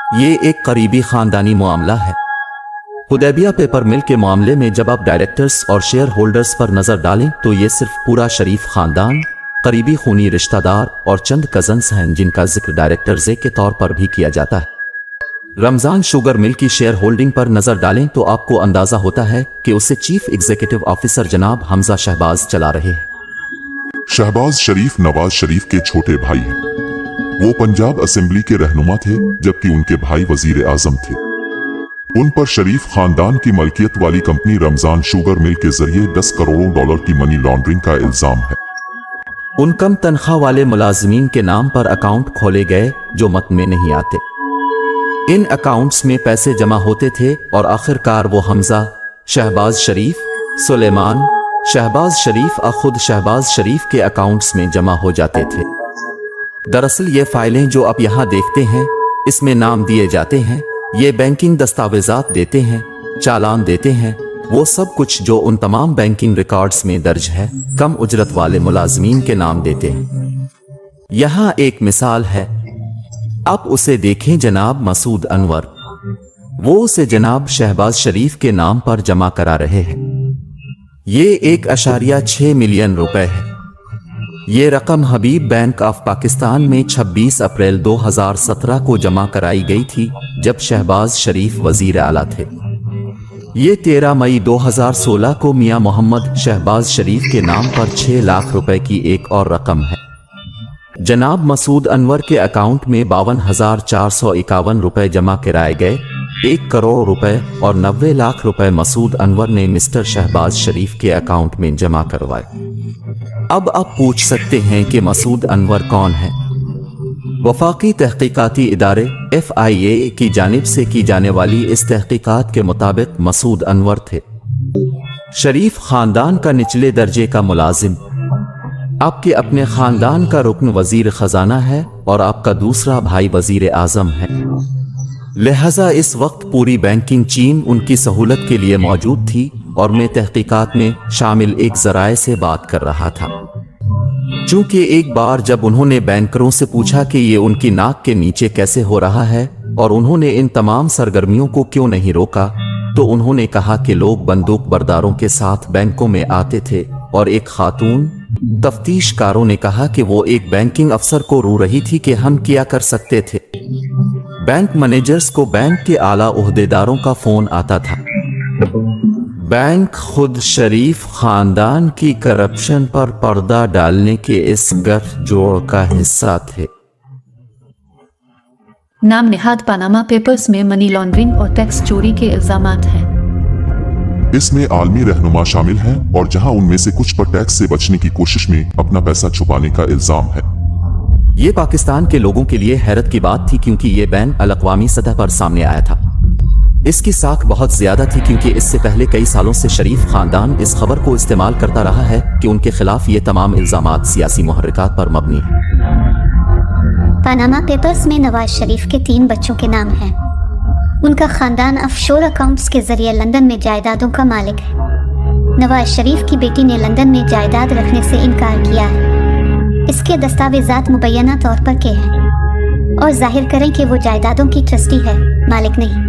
ये एक करीबी खानदानी मामला है। हुदैबिया पेपर मिल के मामले में जब आप डायरेक्टर्स और शेयर होल्डर्स पर नजर डालें तो ये सिर्फ पूरा शरीफ खानदान, करीबी खूनी रिश्तेदार और चंद कजन्स हैं जिनका जिक्र डायरेक्टर्स के तौर पर भी किया जाता है। रमजान शुगर मिल की शेयर होल्डिंग पर नजर डालें तो आपको अंदाजा होता है कि उसे चीफ एग्जीक्यूटिव ऑफिसर जनाब हमजा शहबाज चला रहे हैं। शहबाज शरीफ नवाज शरीफ के छोटे भाई हैं। वो पंजाब असेंबली के रहनुमा थे जबकि उनके भाई वजीर आजम थे। उन पर शरीफ खानदान की मलकियत वाली कंपनी रमजान शुगर मिल के जरिए 10 करोड़ डॉलर की मनी लॉन्ड्रिंग का इल्जाम है। उन कम तनख्वाह वाले मुलाजिमीन के नाम पर अकाउंट खोले गए जो मत में नहीं आते। इन अकाउंट्स में पैसे जमा होते थे और आखिरकार वो हमजा, शहबाज शरीफ, सुलेमान, शहबाज शरीफ और खुद शहबाज शरीफ के अकाउंट्स में जमा हो जाते थे। दरअसल ये फाइलें जो आप यहाँ देखते हैं इसमें नाम दिए जाते हैं, ये बैंकिंग दस्तावेजात देते हैं, चालान देते हैं, वो सब कुछ जो उन तमाम बैंकिंग रिकॉर्ड्स में दर्ज है कम उजरत वाले मुलाजमीन के नाम देते हैं। यहाँ एक मिसाल है, आप उसे देखें जनाब मसूद अनवर, वो उसे जनाब शहबाज शरीफ के नाम पर जमा करा रहे हैं। ये 1.6 मिलियन रुपए है। ये रकम हबीब बैंक ऑफ पाकिस्तान में 26 अप्रैल 2017 को जमा कराई गई थी जब शहबाज शरीफ वजीर आला थे। ये 13 मई 2016 को मियां मोहम्मद शहबाज शरीफ के नाम पर 6 लाख रुपए की एक और रकम है। जनाब मसूद अनवर के अकाउंट में 52,451 रुपए जमा कराए गए। 1 करोड़ रुपए और 90 लाख रुपए मसूद अनवर ने मिस्टर शहबाज शरीफ के अकाउंट में जमा करवाए। अब आप पूछ सकते हैं कि मसूद अनवर कौन है? वफाकी तहकीकाती इदारे FIA की जानिब से की जाने वाली इस तहकीकात के मुताबिक मसूद अनवर थे शरीफ खानदान का निचले दर्जे का मुलाजिम। आपके अपने खानदान का रुकन वजीर खजाना है और आपका दूसरा भाई वजीर आजम है। लिहाजा इस वक्त पूरी बैंकिंग चीन उनकी सहूलत के लिए मौजूद थी और मैं तहकीकात में शामिल एक जराए से बात कर रहा था। चूंकि एक बार जब उन्होंने बैंकरों से पूछा कि ये उनकी नाक के नीचे कैसे हो रहा है और उन्होंने इन तमाम सरगर्मियों को क्यों नहीं रोका, तो उन्होंने कहा कि लोग बंदूक बरदारों के साथ बैंकों में आते थे और एक खातून तफ्तीशकारों ने कहा कि वो एक बैंकिंग अफसर को रो रही थी कि हम क्या कर सकते थे। बैंक मैनेजर्स को बैंक के आला ओहदेदारों का फोन आता था। बैंक खुद शरीफ खानदान की करप्शन पर पर्दा डालने के इस गठजोड़ का हिस्सा थे। नाम निहाद पनामा पेपर्स में मनी लॉन्ड्रिंग और टैक्स चोरी के इल्जामात हैं। इसमें आलमी रहनुमा शामिल हैं और जहां उनमें से कुछ पर टैक्स से बचने की कोशिश में अपना पैसा छुपाने का इल्जाम है। ये पाकिस्तान के लोगों के लिए हैरत की बात थी क्योंकि ये बैन अलअक़वामी सतह पर सामने आया था। इसकी साख बहुत ज्यादा थी क्योंकि इससे पहले कई सालों से शरीफ खानदान इस खबर को इस्तेमाल करता रहा है कि उनके खिलाफ ये तमाम इल्जामात सियासी मुहर्रिकात पर मबनी है। पनामा पेपर्स में नवाज शरीफ के 3 बच्चों के नाम हैं। उनका खानदान ऑफशोर अकाउंट्स के जरिए लंदन में जायदादों का मालिक है। नवाज शरीफ की बेटी ने लंदन में जायदाद रखने से इनकार किया है। इसके दस्तावेजात मुबैना तौर पर के हैं और जाहिर करें कि वो जायदादों की ट्रस्टी है, मालिक नहीं।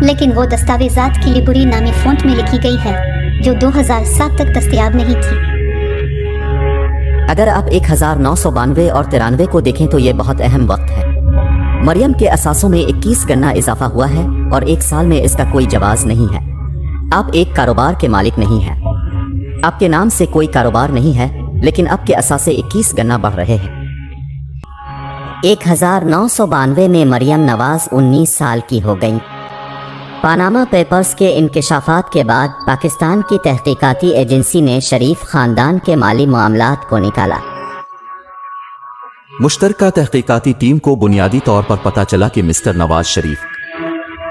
लेकिन वो दस्तावेजात की लिबुरी नामी फ़ॉन्ट में लिखी गई है जो 2007 तक दस्तयाब नहीं थी। अगर आप 1992 और 93 को देखें तो ये बहुत अहम वक्त है। मरियम के असासों में 21 गना इजाफा हुआ है और 1 साल में इसका कोई जवाज नहीं है। आप एक कारोबार के मालिक नहीं हैं। आपके नाम से कोई कारोबार नहीं है लेकिन आपके असासे 21 गना बढ़ रहे हैं। 1992 में मरियम नवाज 19 साल की हो गईं। पनामा पेपर्स के इंकशाफात के बाद पाकिस्तान की तहकीकाती एजेंसी ने शरीफ खानदान के माली मामलात को निकाला। मुश्तरका तहकीकाती टीम को बुनियादी तौर पर पता चला कि मिस्टर नवाज शरीफ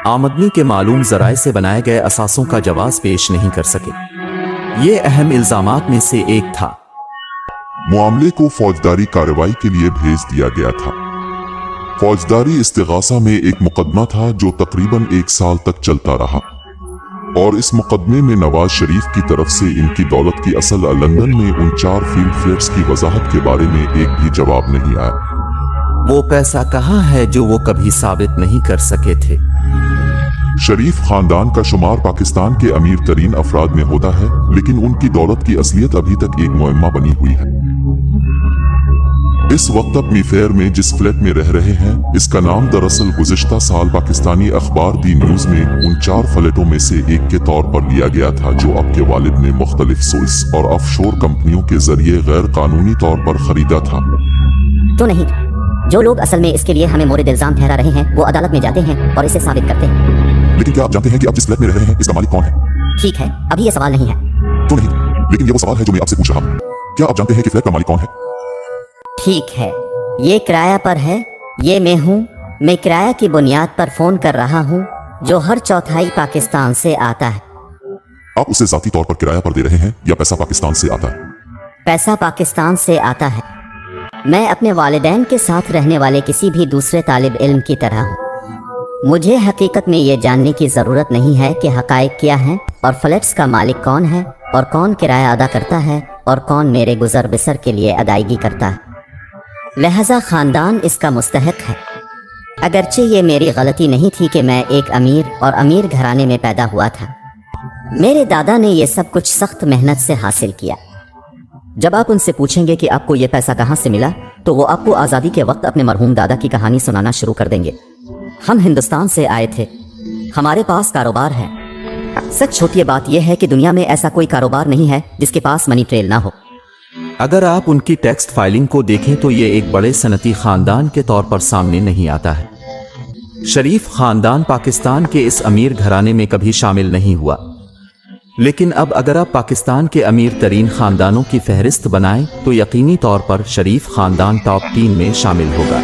आमदनी के मालूम जराए से बनाए गए असासों का जवाज पेश नहीं कर सके। ये अहम इल्जामात में से एक था। मामले को फौजदारी कार्रवाई के लिए भेज दिया गया था। फौजदारी इस्तिगासा में एक मुकदमा था जो तकरीबन 1 साल तक चलता रहा और इस मुकदमे में नवाज शरीफ की तरफ से इनकी दौलत की असल लंदन में उन 4 फील्ड फ्लैट्स की वजाहत के बारे में एक भी जवाब नहीं आया। वो पैसा कहाँ है जो वो कभी साबित नहीं कर सके थे। शरीफ खानदान का शुमार पाकिस्तान के अमीर तरीन अफराद में होता है, लेकिन उनकी दौलत की असलियत अभी तक एक मुअम्मा बनी हुई है। इस वक्त अपनी फेयर में जिस फ्लैट में रह रहे हैं, इसका नाम दरअसल गुज़िश्ता साल पाकिस्तानी अखबार दी न्यूज में उन 4 फ्लैटों में से एक के तौर पर लिया गया था जो आपके वालिद ने मुख्तलिफ स्विस और ऑफशोर कंपनियों के जरिए गैर कानूनी तौर पर खरीदा था। तो नहीं, जो लोग असल में इसके लिए हमें मोर्द इल्जाम ठहरा रहे हैं वो अदालत में जाते हैं और इसे साबित करते हैं। लेकिन क्या आप जानते हैं कि आप जिस फ्लैट में रह रहे हैं इसका मालिक कौन है? ठीक है, अभी ये सवाल नहीं है। तो नहीं, लेकिन ये वो सवाल है जो मैं आपसे पूछ रहा हूँ। क्या आप जानते हैं कि फ्लैट का मालिक कौन है? ठीक है, ये किराया पर है, ये मैं हूँ। मैं किराया की बुनियाद पर फोन कर रहा हूँ जो हर चौथाई पाकिस्तान से आता है। आप उसे जाती तौर पर किराया पर दे रहे हैं या पैसा पाकिस्तान से आता है? पैसा पाकिस्तान से आता है। मैं अपने वालिदैन के साथ रहने वाले किसी भी दूसरे तालिब इल्म की तरह हूँ। मुझे हकीकत में ये जानने की ज़रूरत नहीं है कि हक़ाइक़ क्या हैं और फ्लैट्स का मालिक कौन है और कौन किराया अदा करता है और कौन मेरे गुज़र बसर के लिए अदायगी करता है। लिहाजा ख़ानदान इसका मुस्तहक है। अगरचे ये मेरी गलती नहीं थी कि मैं एक अमीर और अमीर घराने में पैदा हुआ था। मेरे दादा ने ये सब कुछ सख्त मेहनत से हासिल किया। जब आप उनसे पूछेंगे कि आपको ये पैसा कहाँ से मिला, तो वो आपको आज़ादी के वक्त अपने मरहूम दादा की कहानी सुनाना शुरू कर देंगे। हम हिंदुस्तान से आए थे, हमारे पास कारोबार है। सच छोटी बात यह है कि दुनिया में ऐसा कोई कारोबार नहीं है जिसके पास मनी ट्रेल ना हो। अगर आप उनकी टेक्स्ट फाइलिंग को देखें तो ये एक बड़े सनती खानदान के तौर पर सामने नहीं आता है। शरीफ खानदान पाकिस्तान के इस अमीर घराने में कभी शामिल नहीं हुआ, लेकिन अब अगर आप पाकिस्तान के अमीर तरीन खानदानों की फहरिस्त बनाएं तो यकीनी तौर पर शरीफ खानदान टॉप 3 में शामिल होगा।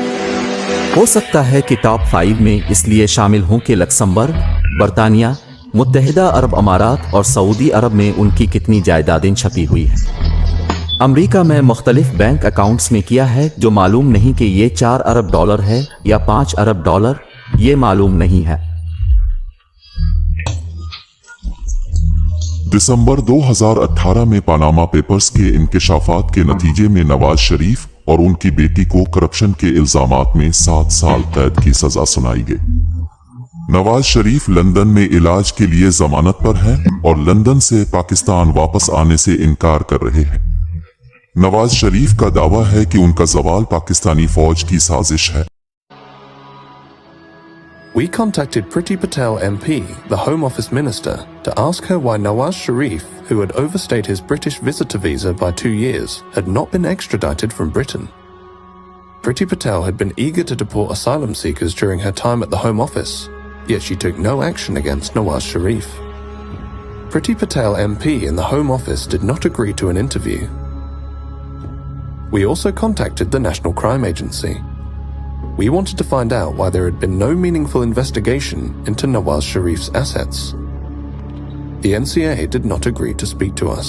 हो सकता है कि टॉप 5 में इसलिए शामिल हों कि लक्समबर्ग, बरतानिया, मुत्तहिदा अरब अमारात और सऊदी अरब में उनकी कितनी जायदादें छपी हुई हैं। अमेरिका में मुख्तलिफ बैंक अकाउंट्स में किया है जो मालूम नहीं कि ये 4 अरब डॉलर है या 5 अरब डॉलर, ये मालूम नहीं है। दिसंबर 2018 में पनामा पेपर्स के इंकशाफात के नतीजे में नवाज शरीफ और उनकी बेटी को करप्शन के इल्जामात में 7 साल कैद की सजा सुनाई गई। नवाज शरीफ लंदन में इलाज के लिए जमानत पर हैं और लंदन से पाकिस्तान वापस आने से इनकार कर रहे हैं। नवाज शरीफ का दावा है कि उनका जवाल पाकिस्तानी फौज की साजिश है। We contacted Priti Patel MP, the Home Office Minister, to ask her why Nawaz Sharif, who had overstayed his British visitor visa by 2 years, had not been extradited from Britain. Priti Patel had been eager to deport asylum seekers during her time at the Home Office, yet she took no action against Nawaz Sharif. Priti Patel MP in the Home Office did not agree to an interview. We also contacted the National Crime Agency. We wanted to find out why there had been no meaningful investigation into Nawaz Sharif's assets. The NCA did not agree to speak to us.